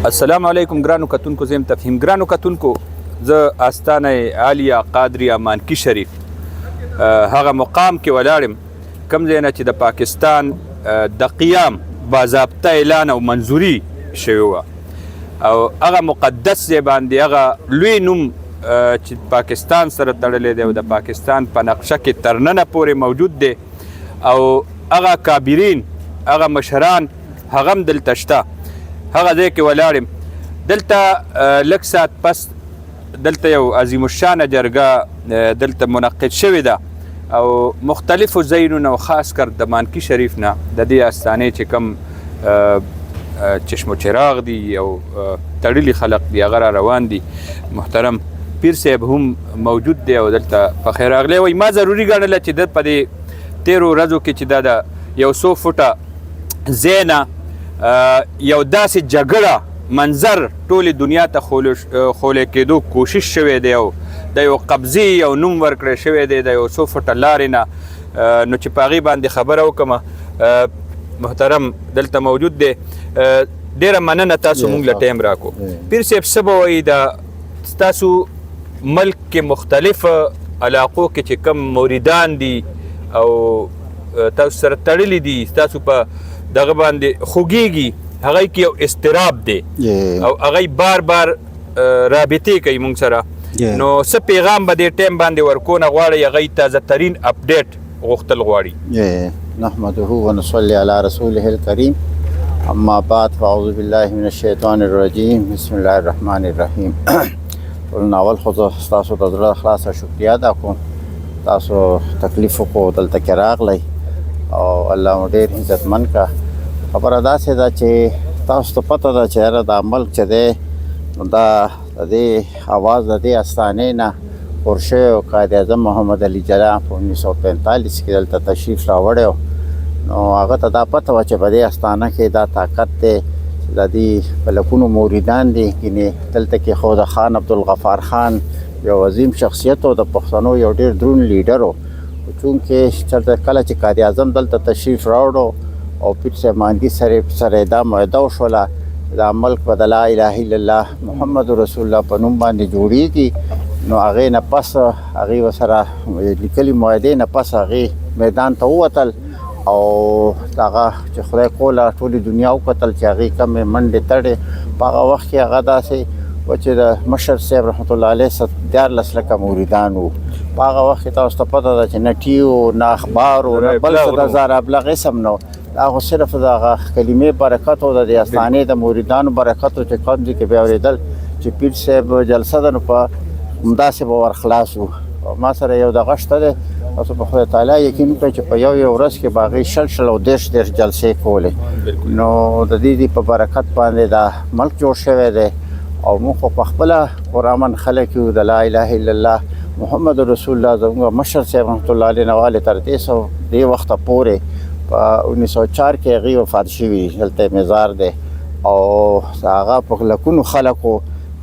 السلام علیکم ګرانو کتونکو، زه یم تفهیم. ګرانو کتونکو، زه آستانه عالیه قادریه مانکي شریف هغه مقام کې ولاړ یم کوم ځای نه چې د پاکستان د قیام باضابطه اعلان او منظوري شوې وه، او هغه مقدس ځای باندې هغه لوی نوم چې پاکستان سره تړلی دی او د پاکستان په نقشه کې تر ننه پورې موجود دی، او هغه کابرین هغه مشران هغه هم دلته شته. هغه ځای کې ولاړ یم. دلته لږ ساعت پس دلته یو عظیم الشانه جرګه دلته منعقد شوې ده، او مختلفو ځایونو او خاص کر د مانکي شریف نه د دې آستانې چې کوم چشم و چراغ دي او تړلي خلق دي هغه را روان دي. محترم پیر صاحب هم موجود دی او دلته په خیر راغلی. وایي ما ضروري ګڼله چې د په دې تیرو ورځو کې چې دا د یو څو فوټه ځای نه یو داسې جګړه منظر ټولې دنیا ته خولی کېدو کوشش شوی دی، او د یو قبضې یو نوم ورکړی شوی دی د یو څو فوټه لارې نه. نو چې په هغې باندې خبره وکړمه، محترم دلته موجود دی. ډېره مننه تاسو موږ له ټایم راکو. پیر صاحب څه به وایي د ستاسو ملک کې مختلف علاقو کې چې کم مریدان دي او تاسو سره تړلي دي، ستاسو په دغه باندې خوږیږي، هغه کې یو اضطراب دی او هغه بار بار رابطې کوي موږ سره، نو څه پیغام به دې ټایم باندې ورکونه غواړئ، هغه تازه ترین اپډیټ غوښتل غواړي؟ نحمده ونصلي على رسوله الكريم، اما بعد فاعوذ بالله من الشیطان الرجیم، بسم الله الرحمن الرحیم. اول خو زه ستاسو د زړه خلاصه شکریه ادا کوم، تاسو تکلیف وکړو دلته کې راغلی او الله مو ډېر عزتمند کا. خبره داسې ده چې تاسو ته پته ده چې یاره دا ملک چې دی نو دا د دې آواز د دې آستانې نه خور شوی او قائد اعظم محمد علي جناح په 1945 کې دلته تشریف راوړی، نو هغه ته دا پته وه چې په دې آستانه کې دا طاقت دی چې د دې په لکونو موریدان دي. ګینې دلته کې خو د خان عبدالغفار خان یو عظیم شخصیت و، د پښتنو یو ډېر دروند لیډر و. چونکې چېرته کله چې قائد اعظم دلته تشریف راوړو او پیر صاحب مانکي سره دا معاهده وشوله دا ملک به د لا اله الا الله محمد رسول الله په نوم باندې جوړیږي، نو هغې نه پس هغې ورسره لیکلي معاهدې نه پس هغې میدان ته ووتل او هغه چې خدای کوله ټولې دنیا وکتل چې هغې کمې منډې تړې. په هغه وخت کې هغه داسې و چې د مشر صاحب رحمت الله علیه 14 لکه مریدان وو. په هغه وخت کې تاسو ته پته ده چې نه ټي و نه اخبار و نه بل څه د زار ابلغ اسم نه و، دا خو صرف د هغه کلمې برکت و، د دې آستانې د مریدانو برکت و چې کوم ځای کې بیا اورېدل چې پیر صاحب جلسه ده نو په همداسې به ورخلاص وو. ما سره یو دغه شته دی، تاسو په خدای تعالی یقین وکړئ چې په یو ورځ کې به هغې 60 او 10 جلسې کولې. نو د دې په برکت باندې دا ملک جوړ شوی دی او موږ خو په خپله پرامن خلک یو د لا اله الا الله محمد رسول الله زموږ مشر صاحب رحمت الله علیه نواله تر دې وخته پورې په 1904 کې هغې وفات شوي، دلته مزار دی او هغه په لکونو خلکو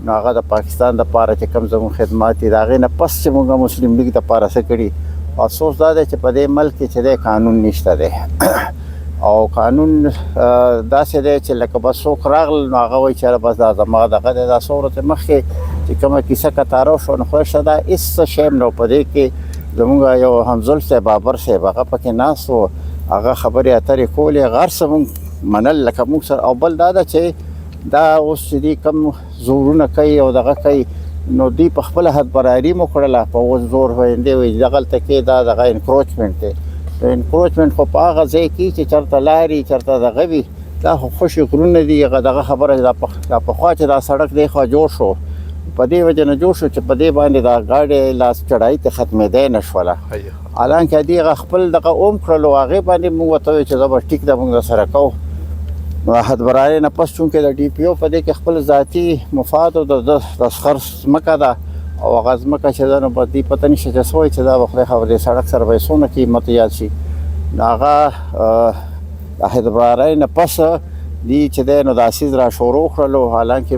نو هغه د پاکستان دپاره چې کوم زموږ خدمات دي د هغې نه پس چې موږ مسلم لیګ دپاره څه کړي. افسوس دا دی چې په دې ملک کې چې دی قانون نشته دی او قانون داسې دی چې لکه بس څوک راغلل نو هغه وایي چې بس دا زما دغه دی. دا څو ورځې مخکې چې کومه کیسه کتاره شوه نو خدای شته دا هېڅ شی هم نه و په دې کې. زموږ یو حمزل صاحب بابر صاحب هغه پکې ناست و، هغه خبرې اترې کولې، هغه هر څه موږ منل لکه موږ سره. او بل دا ده چې دا اوس چې دي کوم زورونه کوي او دغه کوي نو دوی په خپله حدبراري مو کړله، په اوس زور ویندې وایي دغلته کې دا دغه انکروچمنټ دی. انکروچمنټ خو په هغه ځای کې چې چېرته لارې چېرته دغه وي دا خو خوشي غرونه دي. هغه دغه خبره دا پخوا چې دا سړک دی خوا جوړ شو په دې وجه نه جوړ شو چې په دې باندې دا ګاډۍ لاس چړهایي ته ختمېدی نه شوله، حالانکه دې هغه خپل دغه اوم کړل او هغې باندې موږ ورته ویل چې زه به ټیک ده موږ درسره کوو. نو حدبرارۍ نه پس چونکې د ډي پي او په دې کې خپل ذاتي مفاد او د تسخر ځمکه ده او هغه ځمکه چې ده نو په دې پته نشته چې څه وایي چې دا به خدای خبر دې سړک سره به یې څومره قیمت یاد شي. نو هغه د حدبرارۍ نه پس دې چې دی نو دا څیز را شروع کړلو، حالانکه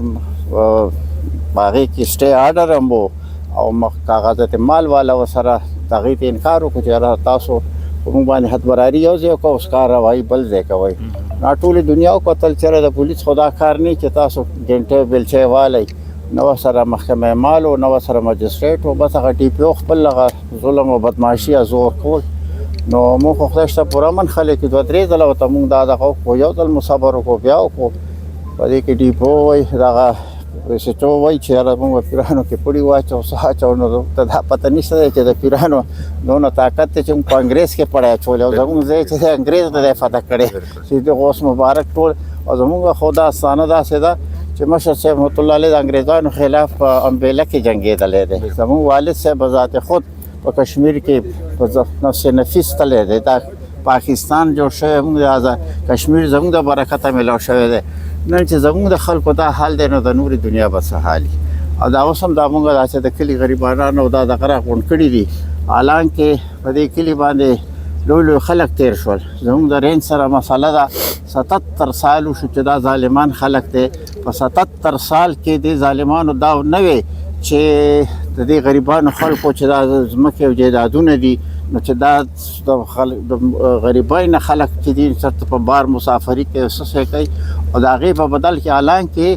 په هغې کې سټې آرډر هم و او کاغذات مال والا ورسره د هغې ته انکار وکړو چې یاره تاسو په موږ باندې حدبراري یو ځای کوو، اوس کار روایي بل ځای کوئ. ټولې دنیا وکتل چېرې د پولیس خدا کار نه چې تاسو ګنټې بلچې والی نو سره محکمه مال او نو سره مجستریټ او بس هغه ټي پی او خپل ظلم او بدمعشي زور کول نو موږ خو خدای ته پوره من خلک دوه درې ځله ورته موږ دا دغه خو یو ځل مصبر وکړو بیا وکړو په دې کې ټي پی وایي دغه رسټو وایي چې هغه موږ پیرانو کې پوړي واچو ساچو نو ته دا پته نشته چې د پیرانو دونه طاقت چې موږ په انګریز کې پړای چولې او زموږ ځای چې انګریز د فتح کړي چې د غوث مبارک ټول او زموږ خدا سانه دا سده چې مشر صاحب رحمت الله علیه د انګریزانو خلاف په امبیله کې جنګېدلی دی زموږ والد صاحب بذات خود په کشمیر کې په نفس نفیس تللی دی دا پاکستان جوړ شوی موږ د کشمیر زموږ د برکته میلاو شوی دی نن چې زموږ د خلکو دا حال دی نو د نورې دنیا به څه حالي او دا اوس هم دا موږ داسې د کلي غریبانانو دا دغه راغونډ کړي دي حالانکې په دې کلي باندې لوی خلک تیر شول زموږ د رینج سره مسله ده 77 سال شو چې دا ظالمان خلک دی په 77 سال کې د ظالمانو دا نه وي چې د دې غریبانو خلکو چې دا ځمکې او جایدادونه دي نو چې دا د غریبانو خلک چې دي سرته په بار مسافري کې وسه کوي او د هغې په بدل کې اعلان کې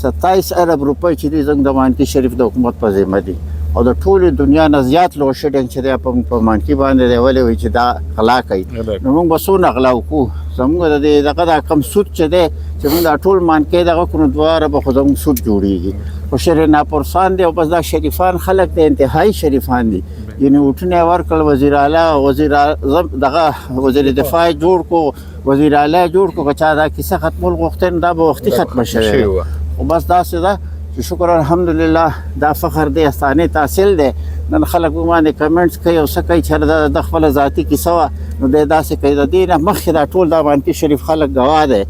27 ارب روپۍ چې دي زموږ د مانکي شریف د حکومت په ذمه دي او د ټولې دنیا نه زیات لوډ شیډینګ چې دی په مانکي باندې دی ولې وایي چې دا غلا کوي نو موږ به څونه غلا وکړو زموږ د دغه دا کم سود چې دی چې موږ دا ټول مانکي دغه کړو دواره به خو زموږ سود جوړېږي خو شرین ناپرسان دی او بس دا شریفان خلک دی انتهایي شریفان دي یعنې وټونه یې ورکړل وزیر اعلی وزیر اعظم دغه وزیر دفاع جوړ کو وزیر اعلی جوړ کو که چا دا کیسه ختمول غوښتل دا به وختي ختمه شوې او بس داسې ده چې شکر الحمدلله دا فخر دی استانه تحصیل دی نن خلک باندې کمنټس کوي او څه کوي چې د خپل ذاتي کیسه وه نو دی داسې کوي د دې نه مخکې دا ټول دا مانکي شریف خلک ګواه دی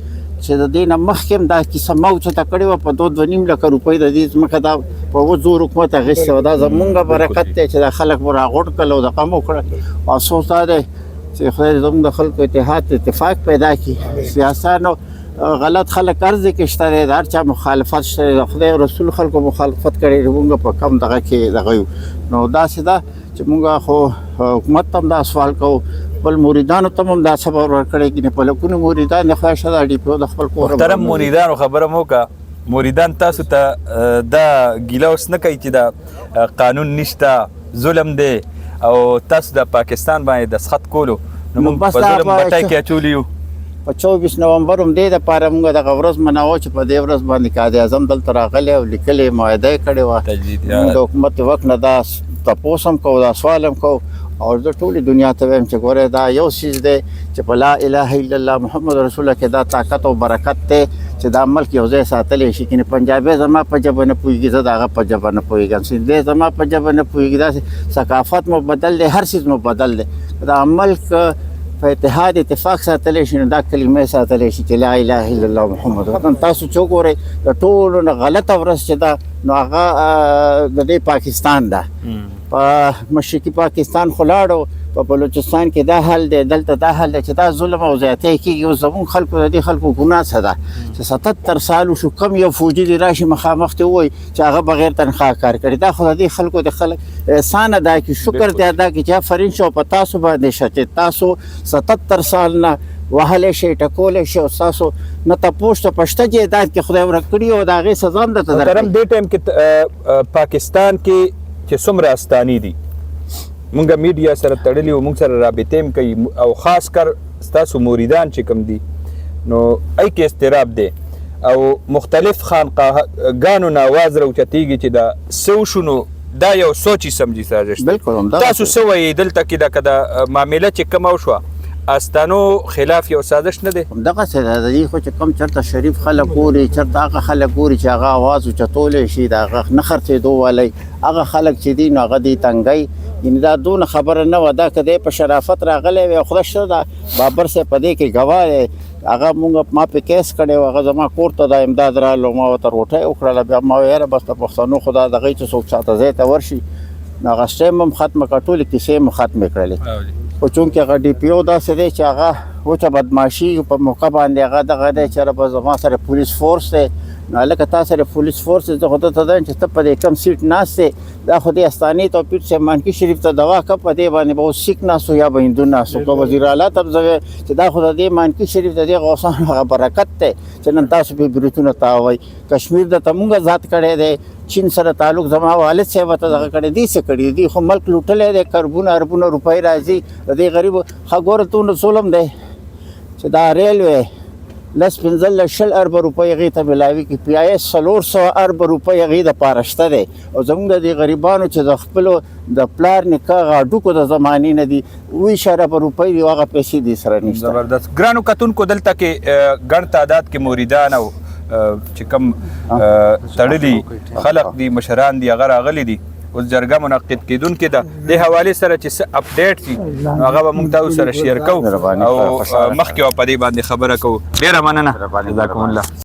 چې د دې نه مخکې هم دا کیسه ما اوچته کړې وه په 2.5 لکه روپۍ د دې ځمکه دا په 2 حکومت اخیستې وه دا زمونږ برکت دی چې دا خلک به راغونډ کړل او دغه مو کړل افسوس دا دی چې خدای زموږ د خلکو اتفاق پیدا کړي سیاسانو غلط خلک ارزه کې شته دی هر چا مخالفت شته د خدای رسول خلکو مخالفت کړي موږ په کم دغه کې دغه نو داسې ده چې موږ خو حکومت ته هم دا سوال کوو خپل مریدانو ته هم دا صبر ورکړی کینې په لکونو مریدان د خدای شه دا ډي پی او د خپل کور محترم مریدانو خبره مو وکړه مریدان تاسو ته دا ګیله اوس نه کوي چې دا قانون نشته ظلم دی او تاسو د پاکستان باندې دسخط کولو نو موږ په ظلم بټۍ کې اچولی یو په 24 نومبر هم دې دپاره موږ دغه ورځ مناوه چې په دې ورځ باندې قائد اعظم دلته راغلی او لیکلې معاهده یې کړې وه موږ د حکومت د وخت نه دا تپوس هم کوو دا سوال هم کوو او زه ټولې دنیا ته وایم چې ګوره دا یو څیز دی چې په لا اله الا الله محمد رسول الله کې دا طاقت او برکت دی چې دا ملک یو ځای ساتلی شي کینې پنجابی زما په ژبه نه پوهېږي زه د هغه په ژبه نه پوهېږم سندھی زما په ژبه نه پوهېږي داسې ثقافت مو بدل دی هر څیز مو بدل دی دا ملک په اتحاد اتفاق ساتلی شي نو دا کلمې ساتلی شي چې لا اله الا الله محمد رسول تاسو چې وګورئ د ټولو نه غلطه ورځ چې ده نو هغه د دې پاکستان ده په مشرقي پاکستان خو لاړو په بلوچستان کې دا حل دی دلته دا حل دی چې دا ظلم او زیاتی کېږي اوس زموږ خلکو د دې خلکو ګناه څه ده چې 77 سال وشو کم یو فوجي دې راشي مخامخ ته ووایي چې هغه بغیر تنخواه کار کړي دا خو د دې خلکو د خلک احسان ادا کړي شکر دې ادا کړي چې آفرین شو په تاسو باندې شه چې تاسو 77 سال نه وهلی شئ ټکولی شئ او ستاسو نه تپوس ته په شته جایداد کې خدای ورک کړي او د هغې سزا هم درته درکوي دې ټایم کې پاکستان کې چې څومره استاني دي مونږ میډیا سره تړلي او مونږ سره رابطې هم کوي او خاص کر ستاسو مریدان چې کوم دي نو ای کې اضطراب دی او مختلف خانقاهګانو نه آواز راوچتېږي چې دا څه وشو نو دا یو سوچي سمجي سازش دی تاسو څه وایي دلته کې دا که د معامله چې کومه وشوه استانو خلاف یو سازش نه دی همدغسې ده د دې خو چې کوم چېرته شریف خلک ګوري چېرته هغه خلک ګوري چې هغه اواز اوچتولی شي د هغه نه خرڅېدو والی هغه خلک چې دي نو هغه دې تنګی یعنې دا دونه خبره نه وه دا که دی په شرافت راغلی وی خدای شته ده بابر صاحب په دې کې ګواه دی هغه مونږ ما پې کیس کړی و هغه زما کور ته دا امداد رالو ما ورته روټۍ وکړله بیا ما ویل یاره بس د پښتنو خو دا دغې چې څوک چاته ځای ته ورشي نو هغه سټیم هم ختمه کړه ټولې کیسې هم ختمې کړلې خو چونکې هغه ډي پي او داسې دی چې هغه وچه بدماشي په موقع باندې هغه دغه دی چې به زما سره پولیس فورس دی نو هلکه تا سره پولیس فورس زه خو درته وایم چې ته په دې کم سیټ ناست یې دا خو دې استانې ته پیر صاحب مانکي شریف ته دوا که په دې باندې به اوس سیک ناست یا به هندو ناست که وزیر اعلی ته زه چې دا خو د دې مانکي شریف د دې غوثانو هغه برکت دی چې نن تاسو پې بریتونه تاوئ کشمیر درته مونږ ذات کړی دی چین سره تعلق زما والد صاحب ته دغه کړی دي څه کړي دي خو ملک لوټلی دی کربونه اربونه روپۍ راځي د دې غریبو ښه ګوره تونه ظلم دی چې دا ریلوی 15 اربه روپۍ هغې ته میلاوي کړي پی آی ایس 400 اربه روپۍ هغې دپاره شته دی او زموږ د دې غریبانو چې د خپلو د پلار نیکه هډوکو د زمانې نه دي 20 اربه روپۍ دي هغه پیسې دې سره نشته زبردست ګرانو کتونکو دلته کې ګڼ تعداد کې موریدان او چې کوم تړلي خلق دي مشران دي هغه راغلي دي اوس جرګه منعقد کیدونکې ده دې حوالې سره چې څه اپډیټ شي نو هغه به موږ تاسو سره شیر کوو او مخکې به په دې باندې خبره کوو ډېره مننه جزاکم الله